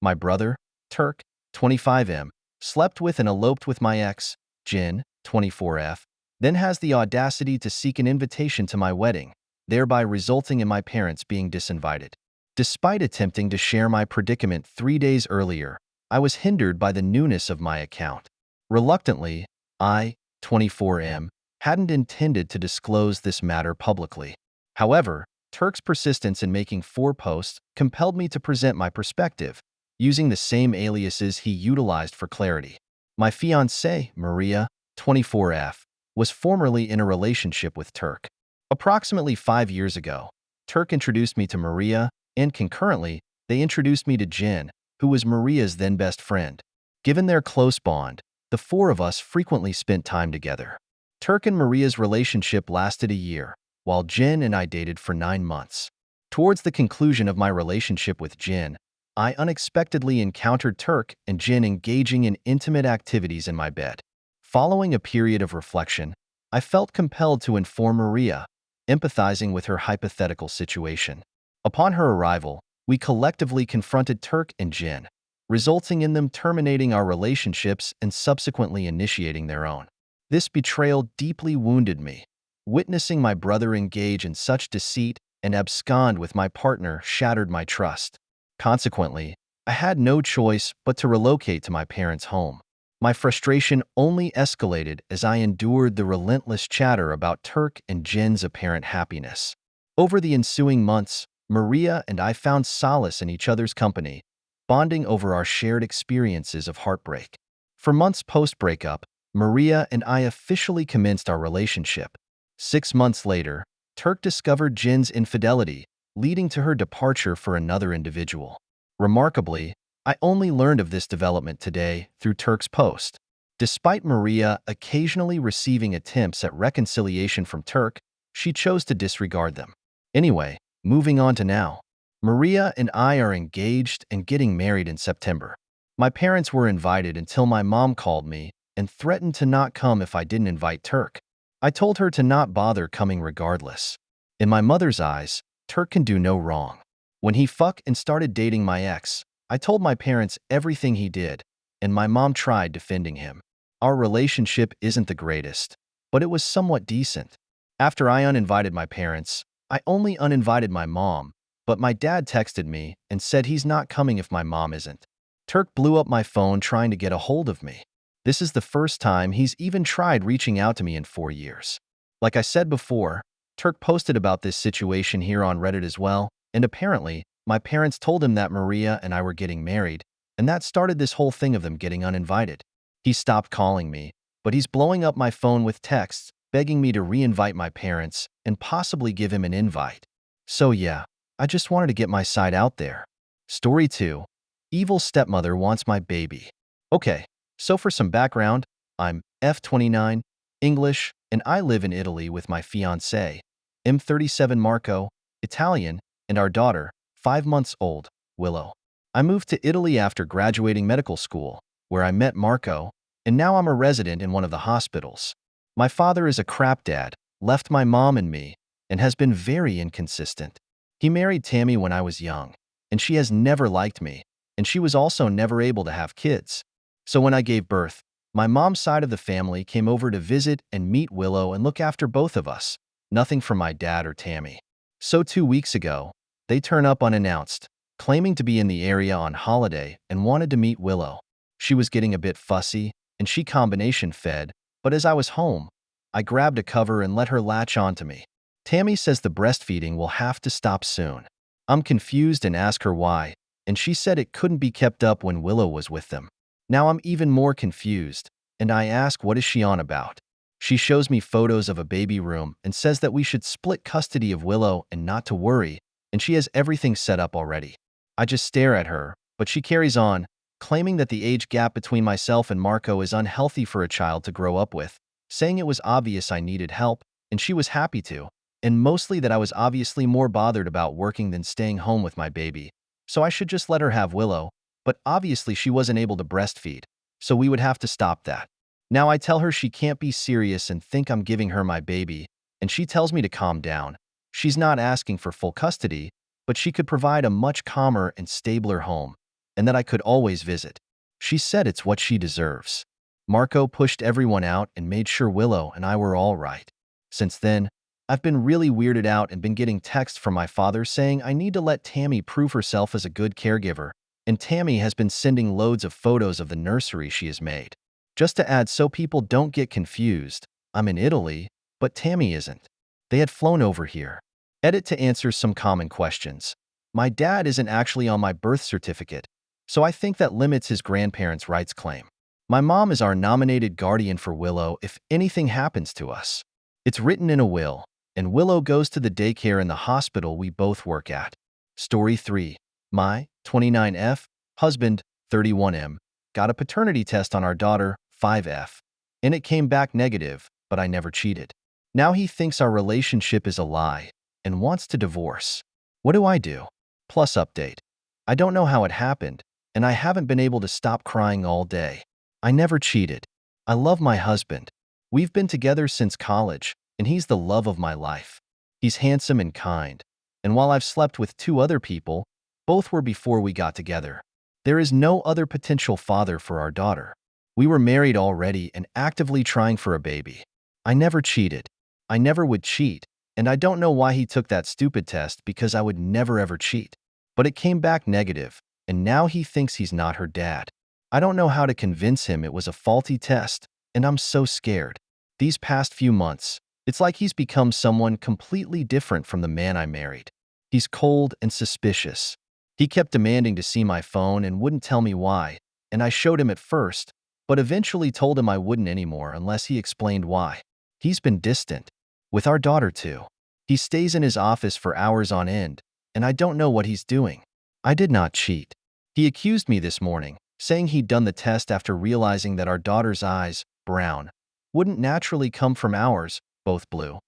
My brother, Turk, 25M, slept with and eloped with my ex, Jin, 24F, then has the audacity to seek an invitation to my wedding, thereby resulting in my parents being disinvited. Despite attempting to share my predicament 3 days earlier, I was hindered by the newness of my account. Reluctantly, I, 24M, hadn't intended to disclose this matter publicly. However, Turk's persistence in making 4 posts compelled me to present my perspective, using the same aliases he utilized for clarity. My fiancée, Maria, 24F, was formerly in a relationship with Turk. Approximately 5 years ago, Turk introduced me to Maria, and concurrently, they introduced me to Jin, who was Maria's then best friend. Given their close bond, the 4 of us frequently spent time together. Turk and Maria's relationship lasted a year, while Jin and I dated for 9 months. Towards the conclusion of my relationship with Jin, I unexpectedly encountered Turk and Jin engaging in intimate activities in my bed. Following a period of reflection, I felt compelled to inform Maria, empathizing with her hypothetical situation. Upon her arrival, we collectively confronted Turk and Jin, resulting in them terminating our relationships and subsequently initiating their own. This betrayal deeply wounded me. Witnessing my brother engage in such deceit and abscond with my partner shattered my trust. Consequently, I had no choice but to relocate to my parents' home. My frustration only escalated as I endured the relentless chatter about Turk and Jin's apparent happiness. Over the ensuing months, Maria and I found solace in each other's company, bonding over our shared experiences of heartbreak. For months post-breakup, Maria and I officially commenced our relationship. 6 months later, Turk discovered Jin's infidelity, leading to her departure for another individual. Remarkably, I only learned of this development today through Turk's post. Despite Maria occasionally receiving attempts at reconciliation from Turk, she chose to disregard them. Anyway, moving on to now. Maria and I are engaged and getting married in September. My parents were invited until my mom called me and threatened to not come if I didn't invite Turk. I told her to not bother coming regardless. In my mother's eyes, Turk can do no wrong. When he fucked and started dating my ex, I told my parents everything he did, and my mom tried defending him. Our relationship isn't the greatest, but it was somewhat decent. After I uninvited my parents, I only uninvited my mom, but my dad texted me and said he's not coming if my mom isn't. Turk blew up my phone trying to get a hold of me. This is the first time he's even tried reaching out to me in 4 years. Like I said before, Turk posted about this situation here on Reddit as well, and apparently, my parents told him that Maria and I were getting married, and that started this whole thing of them getting uninvited. He stopped calling me, but he's blowing up my phone with texts, begging me to re-invite my parents and possibly give him an invite. So yeah, I just wanted to get my side out there. Story 2. Evil stepmother wants my baby. Okay, so for some background, I'm F29, English, and I live in Italy with my fiancé, M37 Marco, Italian, and our daughter, 5 months old, Willow. I moved to Italy after graduating medical school, where I met Marco, and now I'm a resident in one of the hospitals. My father is a crap dad, left my mom and me, and has been very inconsistent. He married Tammy when I was young, and she has never liked me, and she was also never able to have kids. So when I gave birth, my mom's side of the family came over to visit and meet Willow and look after both of us. Nothing from my dad or Tammy. So 2 weeks ago, they turn up unannounced, claiming to be in the area on holiday and wanted to meet Willow. She was getting a bit fussy, and she combination fed, but as I was home, I grabbed a cover and let her latch onto me. Tammy says the breastfeeding will have to stop soon. I'm confused and ask her why, and she said it couldn't be kept up when Willow was with them. Now I'm even more confused, and I ask what is she on about. She shows me photos of a baby room and says that we should split custody of Willow and not to worry, and she has everything set up already. I just stare at her, but she carries on, claiming that the age gap between myself and Marco is unhealthy for a child to grow up with, saying it was obvious I needed help, and she was happy to, and mostly that I was obviously more bothered about working than staying home with my baby, so I should just let her have Willow, but obviously she wasn't able to breastfeed, so we would have to stop that. Now I tell her she can't be serious and think I'm giving her my baby, and she tells me to calm down. She's not asking for full custody, but she could provide a much calmer and stabler home, and that I could always visit. She said it's what she deserves. Marco pushed everyone out and made sure Willow and I were all right. Since then, I've been really weirded out and been getting texts from my father saying I need to let Tammy prove herself as a good caregiver, and Tammy has been sending loads of photos of the nursery she has made. Just to add so people don't get confused, I'm in Italy, but Tammy isn't. They had flown over here. Edit to answer some common questions. My dad isn't actually on my birth certificate, so I think that limits his grandparents' rights claim. My mom is our nominated guardian for Willow if anything happens to us. It's written in a will, and Willow goes to the daycare and the hospital we both work at. Story 3. My 29F husband, 31M, got a paternity test on our daughter, 5F, and it came back negative, but I never cheated. Now he thinks our relationship is a lie and wants to divorce. What do I do? Plus update. I don't know how it happened, and I haven't been able to stop crying all day. I never cheated. I love my husband. We've been together since college, and he's the love of my life. He's handsome and kind, and while I've slept with 2 other people, both were before we got together. There is no other potential father for our daughter. We were married already and actively trying for a baby. I never cheated. I never would cheat, and I don't know why he took that stupid test because I would never ever cheat. But it came back negative, and now he thinks he's not her dad. I don't know how to convince him it was a faulty test, and I'm so scared. These past few months, it's like he's become someone completely different from the man I married. He's cold and suspicious. He kept demanding to see my phone and wouldn't tell me why, and I showed him at first, but eventually told him I wouldn't anymore unless he explained why. He's been distant. With our daughter too. He stays in his office for hours on end, and I don't know what he's doing. I did not cheat. He accused me this morning, saying he'd done the test after realizing that our daughter's eyes, brown, wouldn't naturally come from ours, both blue,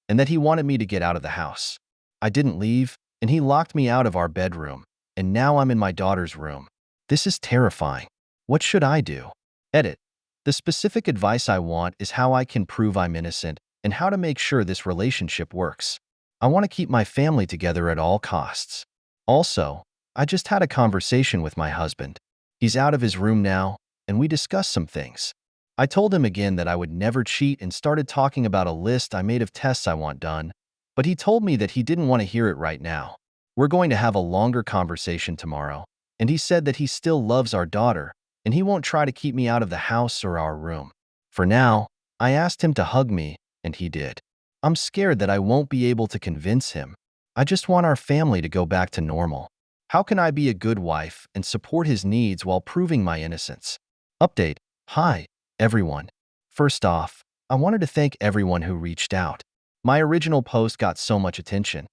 and that he wanted me to get out of the house. I didn't leave, and he locked me out of our bedroom, and now I'm in my daughter's room. This is terrifying. What should I do? Edit. The specific advice I want is how I can prove I'm innocent and how to make sure this relationship works. I want to keep my family together at all costs. Also, I just had a conversation with my husband. He's out of his room now, and we discussed some things. I told him again that I would never cheat and started talking about a list I made of tests I want done, but he told me that he didn't want to hear it right now. We're going to have a longer conversation tomorrow, and he said that he still loves our daughter, and he won't try to keep me out of the house or our room. For now, I asked him to hug me, and he did. I'm scared that I won't be able to convince him. I just want our family to go back to normal. How can I be a good wife and support his needs while proving my innocence? Update. Hi, everyone. First off, I wanted to thank everyone who reached out. My original post got so much attention.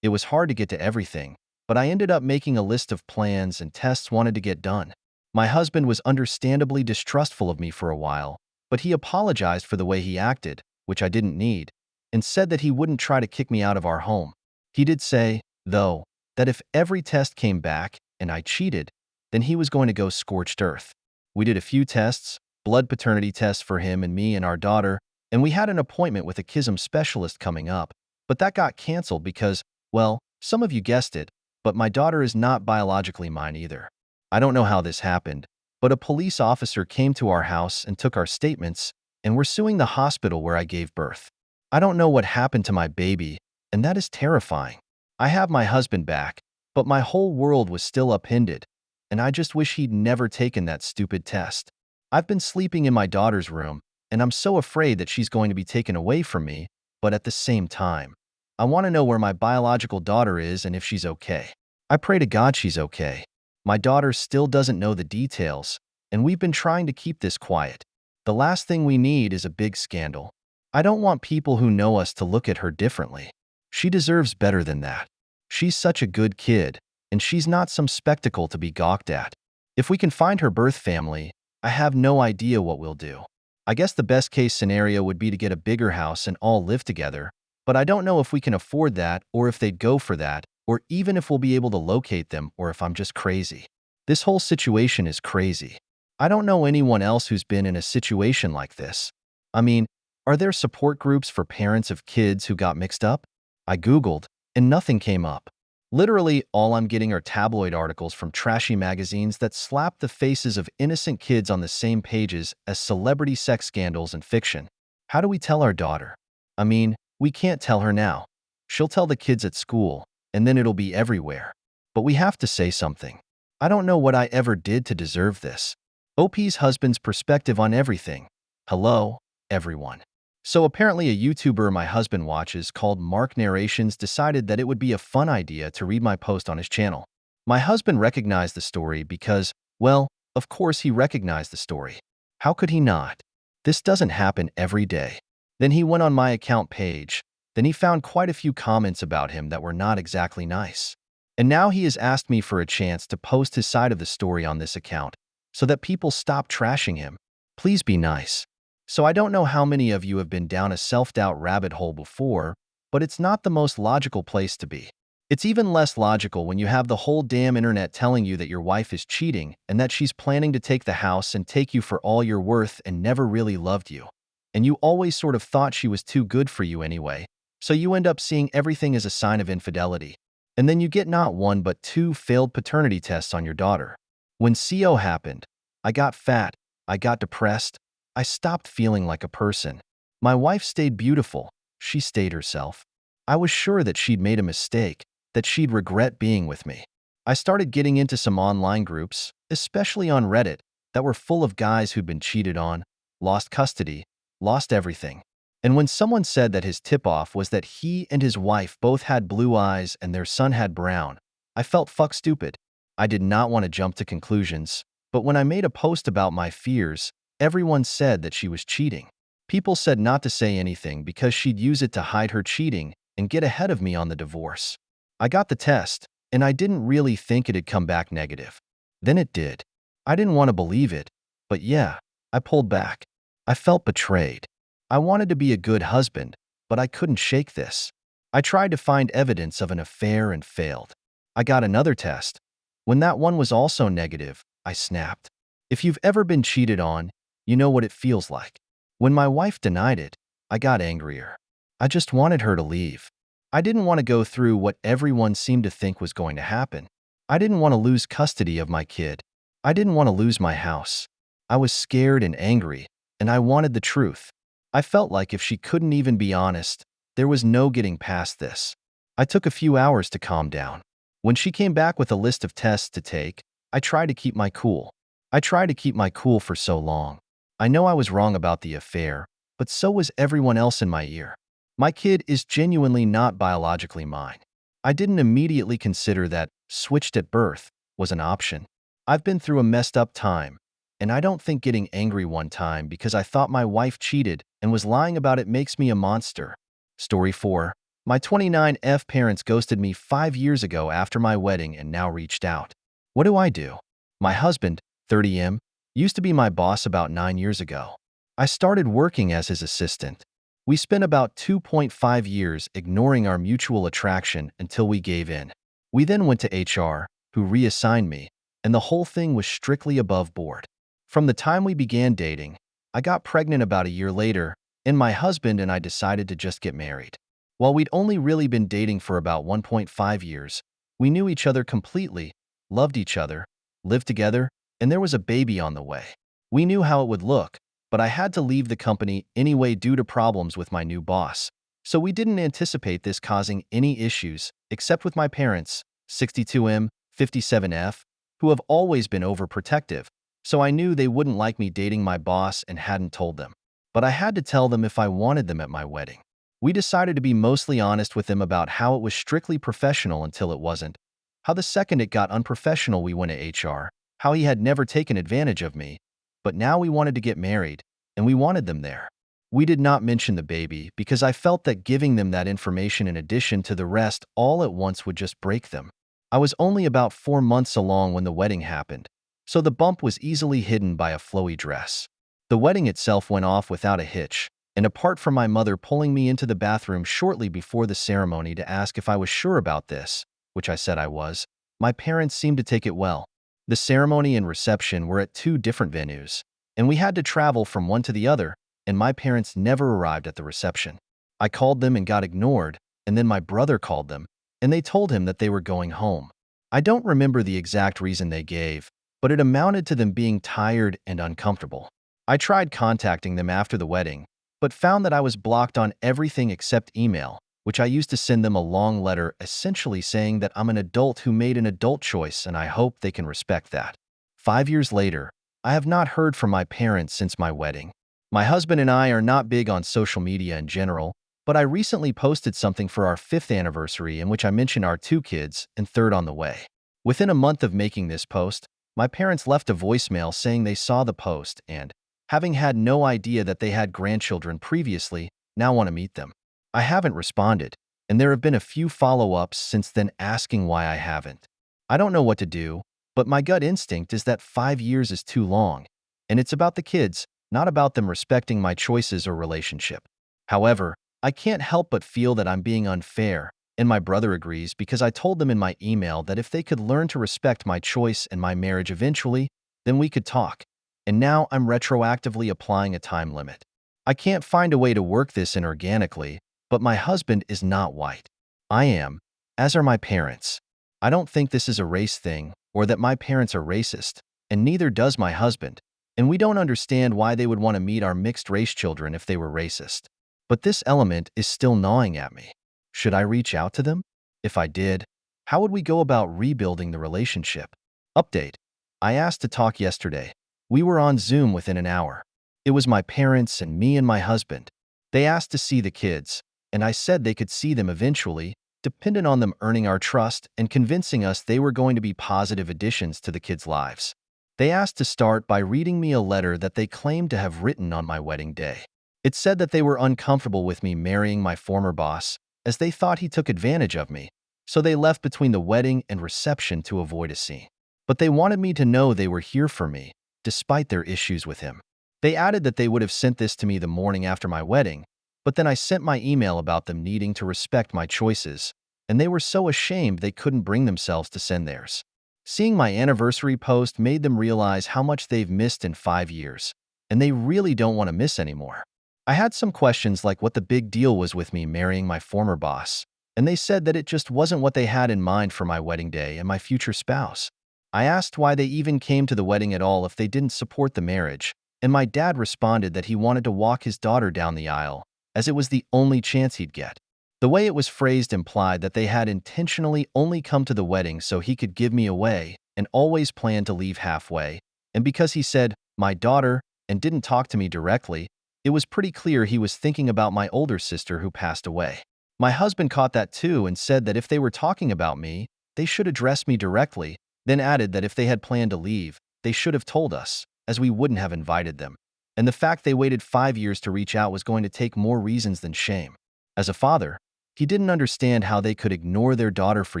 It was hard to get to everything, but I ended up making a list of plans and tests wanted to get done. My husband was understandably distrustful of me for a while, but he apologized for the way he acted, which I didn't need, and said that he wouldn't try to kick me out of our home. He did say, though, that if every test came back and I cheated, then he was going to go scorched earth. We did a few tests, blood paternity tests for him and me and our daughter, and we had an appointment with a CHISM specialist coming up, but that got canceled because, well, some of you guessed it, but my daughter is not biologically mine either. I don't know how this happened, but a police officer came to our house and took our statements, and we're suing the hospital where I gave birth. I don't know what happened to my baby, and that is terrifying. I have my husband back, but my whole world was still upended, and I just wish he'd never taken that stupid test. I've been sleeping in my daughter's room, and I'm so afraid that she's going to be taken away from me, but at the same time, I want to know where my biological daughter is and if she's okay. I pray to God she's okay. My daughter still doesn't know the details, and we've been trying to keep this quiet. The last thing we need is a big scandal. I don't want people who know us to look at her differently. She deserves better than that. She's such a good kid, and she's not some spectacle to be gawked at. If we can find her birth family, I have no idea what we'll do. I guess the best case scenario would be to get a bigger house and all live together, but I don't know if we can afford that or if they'd go for that, or even if we'll be able to locate them or if I'm just crazy. This whole situation is crazy. I don't know anyone else who's been in a situation like this. I mean, are there support groups for parents of kids who got mixed up? I Googled, and nothing came up. Literally, all I'm getting are tabloid articles from trashy magazines that slap the faces of innocent kids on the same pages as celebrity sex scandals and fiction. How do we tell our daughter? I mean, we can't tell her now. She'll tell the kids at school, and then it'll be everywhere. But we have to say something. I don't know what I ever did to deserve this. OP's husband's perspective on everything. Hello, everyone. So apparently a YouTuber my husband watches called Mark Narrations decided that it would be a fun idea to read my post on his channel. My husband recognized the story because, well, of course he recognized the story. How could he not? This doesn't happen every day. Then he went on my account page. Then he found quite a few comments about him that were not exactly nice. And now he has asked me for a chance to post his side of the story on this account so that people stop trashing him. Please be nice. So I don't know how many of you have been down a self-doubt rabbit hole before, but it's not the most logical place to be. It's even less logical when you have the whole damn internet telling you that your wife is cheating and that she's planning to take the house and take you for all you're worth and never really loved you. And you always sort of thought she was too good for you anyway, so you end up seeing everything as a sign of infidelity. And then you get not one but two failed paternity tests on your daughter. When CO happened, I got fat, I got depressed, I stopped feeling like a person. My wife stayed beautiful, she stayed herself. I was sure that she'd made a mistake, that she'd regret being with me. I started getting into some online groups, especially on Reddit, that were full of guys who'd been cheated on, lost custody, lost everything. And when someone said that his tip-off was that he and his wife both had blue eyes and their son had brown, I felt fuck stupid. I did not want to jump to conclusions, but when I made a post about my fears, everyone said that she was cheating. People said not to say anything because she'd use it to hide her cheating and get ahead of me on the divorce. I got the test, and I didn't really think it'd come back negative. Then it did. I didn't want to believe it, but yeah, I pulled back. I felt betrayed. I wanted to be a good husband, but I couldn't shake this. I tried to find evidence of an affair and failed. I got another test. When that one was also negative, I snapped. If you've ever been cheated on, you know what it feels like. When my wife denied it, I got angrier. I just wanted her to leave. I didn't want to go through what everyone seemed to think was going to happen. I didn't want to lose custody of my kid. I didn't want to lose my house. I was scared and angry, and I wanted the truth. I felt like if she couldn't even be honest, there was no getting past this. I took a few hours to calm down. When she came back with a list of tests to take, I tried to keep my cool. I tried to keep my cool for so long. I know I was wrong about the affair, but so was everyone else in my ear. My kid is genuinely not biologically mine. I didn't immediately consider that switched at birth was an option. I've been through a messed up time, and I don't think getting angry one time because I thought my wife cheated and was lying about it makes me a monster. Story 4. My 29F parents ghosted me 5 years ago after my wedding and now reached out. What do? My husband, 30M, used to be my boss about 9 years ago. I started working as his assistant. We spent about 2.5 years ignoring our mutual attraction until we gave in. We then went to HR, who reassigned me, and the whole thing was strictly above board. From the time we began dating, I got pregnant about a year later, and my husband and I decided to just get married. While we'd only really been dating for about 1.5 years, we knew each other completely, loved each other, lived together, and there was a baby on the way. We knew how it would look, but I had to leave the company anyway due to problems with my new boss. So we didn't anticipate this causing any issues, except with my parents, 62M, 57F, who have always been overprotective. So I knew they wouldn't like me dating my boss and hadn't told them. But I had to tell them if I wanted them at my wedding. We decided to be mostly honest with them about how it was strictly professional until it wasn't, how the second it got unprofessional we went to HR, how he had never taken advantage of me, but now we wanted to get married, and we wanted them there. We did not mention the baby because I felt that giving them that information in addition to the rest all at once would just break them. I was only about 4 months along when the wedding happened, so the bump was easily hidden by a flowy dress. The wedding itself went off without a hitch, and apart from my mother pulling me into the bathroom shortly before the ceremony to ask if I was sure about this, which I said I was, my parents seemed to take it well. The ceremony and reception were at 2 different venues, and we had to travel from one to the other, and my parents never arrived at the reception. I called them and got ignored, and then my brother called them, and they told him that they were going home. I don't remember the exact reason they gave, but it amounted to them being tired and uncomfortable. I tried contacting them after the wedding, but found that I was blocked on everything except email, which I used to send them a long letter essentially saying that I'm an adult who made an adult choice and I hope they can respect that. 5 years later, I have not heard from my parents since my wedding. My husband and I are not big on social media in general, but I recently posted something for our 5th anniversary in which I mentioned our 2 kids and third on the way. Within a month of making this post, my parents left a voicemail saying they saw the post and, having had no idea that they had grandchildren previously, now want to meet them. I haven't responded, and there have been a few follow-ups since then asking why I haven't. I don't know what to do, but my gut instinct is that 5 years is too long, and it's about the kids, not about them respecting my choices or relationship. However, I can't help but feel that I'm being unfair, and my brother agrees because I told them in my email that if they could learn to respect my choice and my marriage eventually, then we could talk. And now I'm retroactively applying a time limit. I can't find a way to work this in organically, but my husband is not white. I am, as are my parents. I don't think this is a race thing or that my parents are racist, and neither does my husband, and we don't understand why they would want to meet our mixed-race children if they were racist. But this element is still gnawing at me. Should I reach out to them? If I did, how would we go about rebuilding the relationship? Update. I asked to talk yesterday. We were on Zoom within an hour. It was my parents and me and my husband. They asked to see the kids, and I said they could see them eventually, dependent on them earning our trust and convincing us they were going to be positive additions to the kids' lives. They asked to start by reading me a letter that they claimed to have written on my wedding day. It said that they were uncomfortable with me marrying my former boss, as they thought he took advantage of me, so they left between the wedding and reception to avoid a scene. But they wanted me to know they were here for me, despite their issues with him. They added that they would have sent this to me the morning after my wedding, but then I sent my email about them needing to respect my choices, and they were so ashamed they couldn't bring themselves to send theirs. Seeing my anniversary post made them realize how much they've missed in 5 years, and they really don't want to miss anymore. I had some questions like what the big deal was with me marrying my former boss, and they said that it just wasn't what they had in mind for my wedding day and my future spouse. I asked why they even came to the wedding at all if they didn't support the marriage, and my dad responded that he wanted to walk his daughter down the aisle, as it was the only chance he'd get. The way it was phrased implied that they had intentionally only come to the wedding so he could give me away and always planned to leave halfway, and because he said, "my daughter," and didn't talk to me directly, it was pretty clear he was thinking about my older sister who passed away. My husband caught that too and said that if they were talking about me, they should address me directly, then added that if they had planned to leave, they should have told us, as we wouldn't have invited them. And the fact they waited 5 years to reach out was going to take more reasons than shame. As a father, he didn't understand how they could ignore their daughter for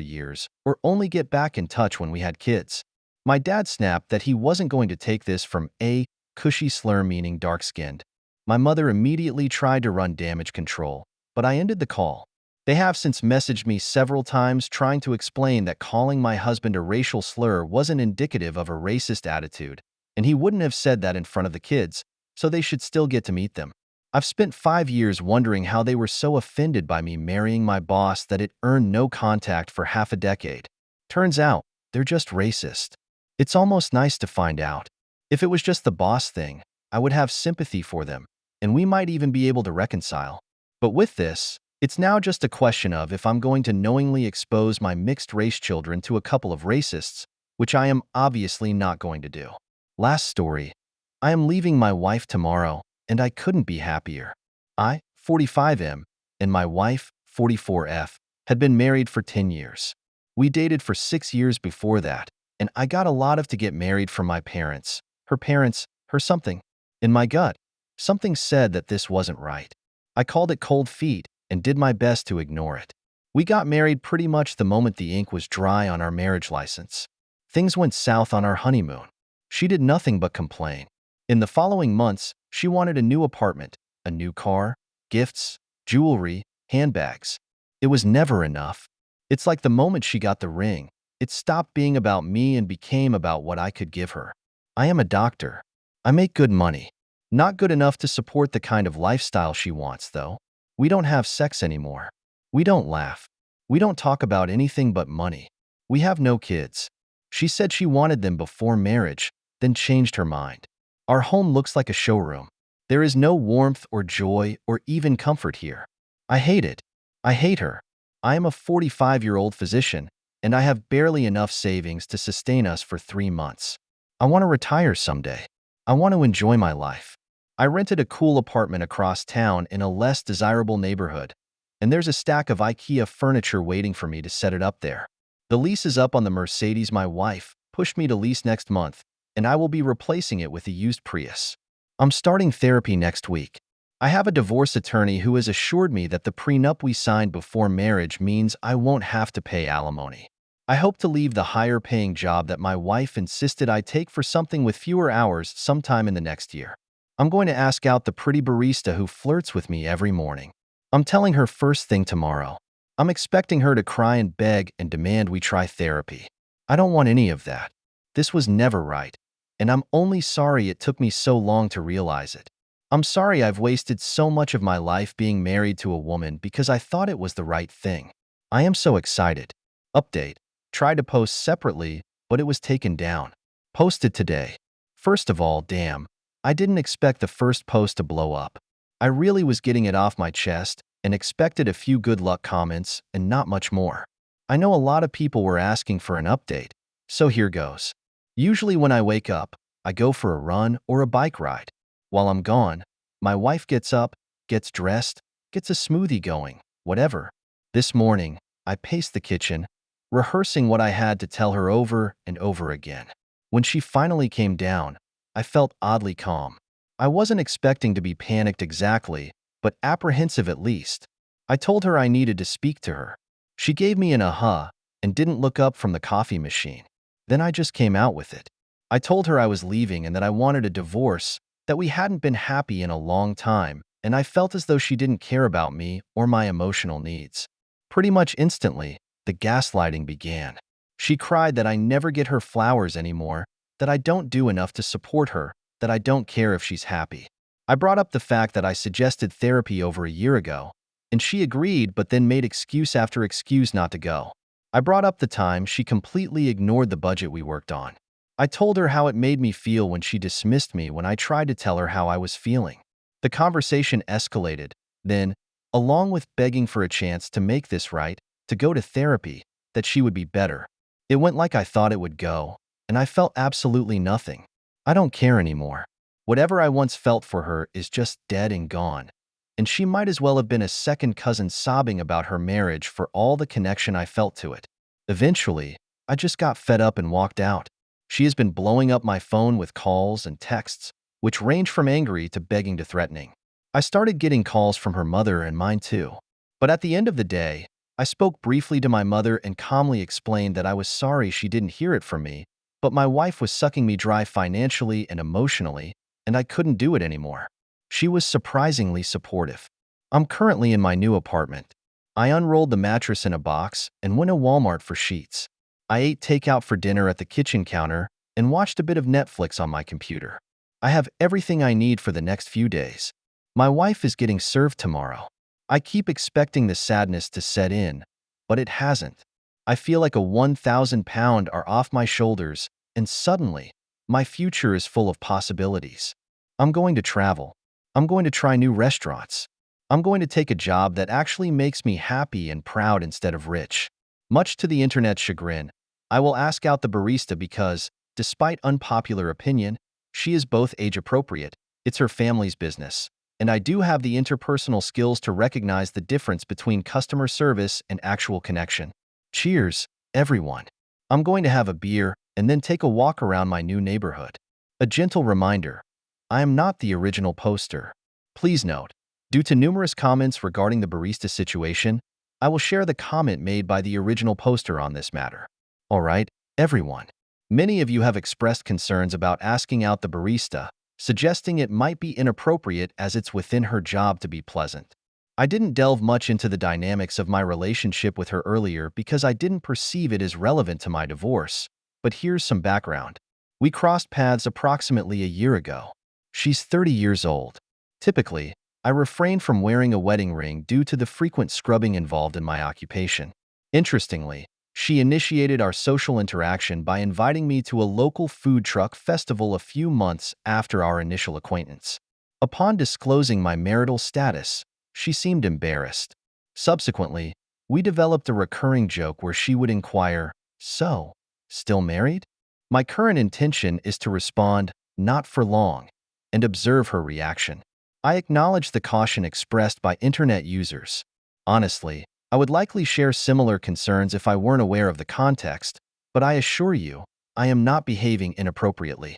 years or only get back in touch when we had kids. My dad snapped that he wasn't going to take this from a cushy slur meaning dark-skinned. My mother immediately tried to run damage control, but I ended the call. They have since messaged me several times trying to explain that calling my husband a racial slur wasn't indicative of a racist attitude, and he wouldn't have said that in front of the kids, so they should still get to meet them. I've spent 5 years wondering how they were so offended by me marrying my boss that it earned no contact for half a decade. Turns out, they're just racist. It's almost nice to find out. If it was just the boss thing, I would have sympathy for them, and we might even be able to reconcile. But with this, it's now just a question of if I'm going to knowingly expose my mixed-race children to a couple of racists, which I am obviously not going to do. Last story. I am leaving my wife tomorrow, and I couldn't be happier. I, 45M, and my wife, 44F, had been married for 10 years. We dated for 6 years before that, and I got a lot of to get married from my parents, her something. In my gut, something said that this wasn't right. I called it cold feet and did my best to ignore it. We got married pretty much the moment the ink was dry on our marriage license. Things went south on our honeymoon. She did nothing but complain. In the following months, she wanted a new apartment, a new car, gifts, jewelry, handbags. It was never enough. It's like the moment she got the ring, it stopped being about me and became about what I could give her. I am a doctor. I make good money. Not good enough to support the kind of lifestyle she wants, though. We don't have sex anymore. We don't laugh. We don't talk about anything but money. We have no kids. She said she wanted them before marriage, then changed her mind. Our home looks like a showroom. There is no warmth or joy or even comfort here. I hate it. I hate her. I am a 45-year-old physician, and I have barely enough savings to sustain us for 3 months. I want to retire someday. I want to enjoy my life. I rented a cool apartment across town in a less desirable neighborhood, and there's a stack of IKEA furniture waiting for me to set it up there. The lease is up on the Mercedes my wife pushed me to lease next month, and I will be replacing it with a used Prius. I'm starting therapy next week. I have a divorce attorney who has assured me that the prenup we signed before marriage means I won't have to pay alimony. I hope to leave the higher-paying job that my wife insisted I take for something with fewer hours sometime in the next year. I'm going to ask out the pretty barista who flirts with me every morning. I'm telling her first thing tomorrow. I'm expecting her to cry and beg and demand we try therapy. I don't want any of that. This was never right, and I'm only sorry it took me so long to realize it. I'm sorry I've wasted so much of my life being married to a woman because I thought it was the right thing. I am so excited. Update. Tried to post separately, but it was taken down. Posted today. First of all, damn, I didn't expect the first post to blow up. I really was getting it off my chest and expected a few good luck comments and not much more. I know a lot of people were asking for an update, so here goes. Usually when I wake up, I go for a run or a bike ride. While I'm gone, my wife gets up, gets dressed, gets a smoothie going, whatever. This morning, I paced the kitchen, rehearsing what I had to tell her over and over again. When she finally came down, I felt oddly calm. I wasn't expecting to be panicked exactly, but apprehensive at least. I told her I needed to speak to her. She gave me an aha and didn't look up from the coffee machine. Then I just came out with it. I told her I was leaving and that I wanted a divorce, that we hadn't been happy in a long time, and I felt as though she didn't care about me or my emotional needs. Pretty much instantly, the gaslighting began. She cried that I never get her flowers anymore, that I don't do enough to support her, that I don't care if she's happy. I brought up the fact that I suggested therapy over a year ago, and she agreed but then made excuse after excuse not to go. I brought up the time she completely ignored the budget we worked on. I told her how it made me feel when she dismissed me when I tried to tell her how I was feeling. The conversation escalated, then, along with begging for a chance to make this right, to go to therapy, that she would be better. It went like I thought it would go, and I felt absolutely nothing. I don't care anymore. Whatever I once felt for her is just dead and gone, and she might as well have been a second cousin sobbing about her marriage for all the connection I felt to it. Eventually, I just got fed up and walked out. She has been blowing up my phone with calls and texts, which range from angry to begging to threatening. I started getting calls from her mother and mine too. But at the end of the day, I spoke briefly to my mother and calmly explained that I was sorry she didn't hear it from me, but my wife was sucking me dry financially and emotionally, and I couldn't do it anymore. She was surprisingly supportive. I'm currently in my new apartment. I unrolled the mattress in a box and went to Walmart for sheets. I ate takeout for dinner at the kitchen counter and watched a bit of Netflix on my computer. I have everything I need for the next few days. My wife is getting served tomorrow. I keep expecting the sadness to set in, but it hasn't. I feel like a 1,000 pound are off my shoulders, and suddenly, my future is full of possibilities. I'm going to travel. I'm going to try new restaurants. I'm going to take a job that actually makes me happy and proud instead of rich. Much to the internet's chagrin, I will ask out the barista because, despite unpopular opinion, she is both age-appropriate, it's her family's business, and I do have the interpersonal skills to recognize the difference between customer service and actual connection. Cheers, everyone. I'm going to have a beer and then take a walk around my new neighborhood. A gentle reminder, I am not the original poster. Please note, due to numerous comments regarding the barista situation, I will share the comment made by the original poster on this matter. Alright, everyone. Many of you have expressed concerns about asking out the barista, suggesting it might be inappropriate as it's within her job to be pleasant. I didn't delve much into the dynamics of my relationship with her earlier because I didn't perceive it as relevant to my divorce, but here's some background. We crossed paths approximately a year ago. She's 30 years old. Typically, I refrain from wearing a wedding ring due to the frequent scrubbing involved in my occupation. Interestingly, she initiated our social interaction by inviting me to a local food truck festival a few months after our initial acquaintance. Upon disclosing my marital status, she seemed embarrassed. Subsequently, we developed a recurring joke where she would inquire, "So, still married?" My current intention is to respond, "Not for long," and observe her reaction. I acknowledge the caution expressed by internet users. Honestly, I would likely share similar concerns if I weren't aware of the context, but I assure you, I am not behaving inappropriately.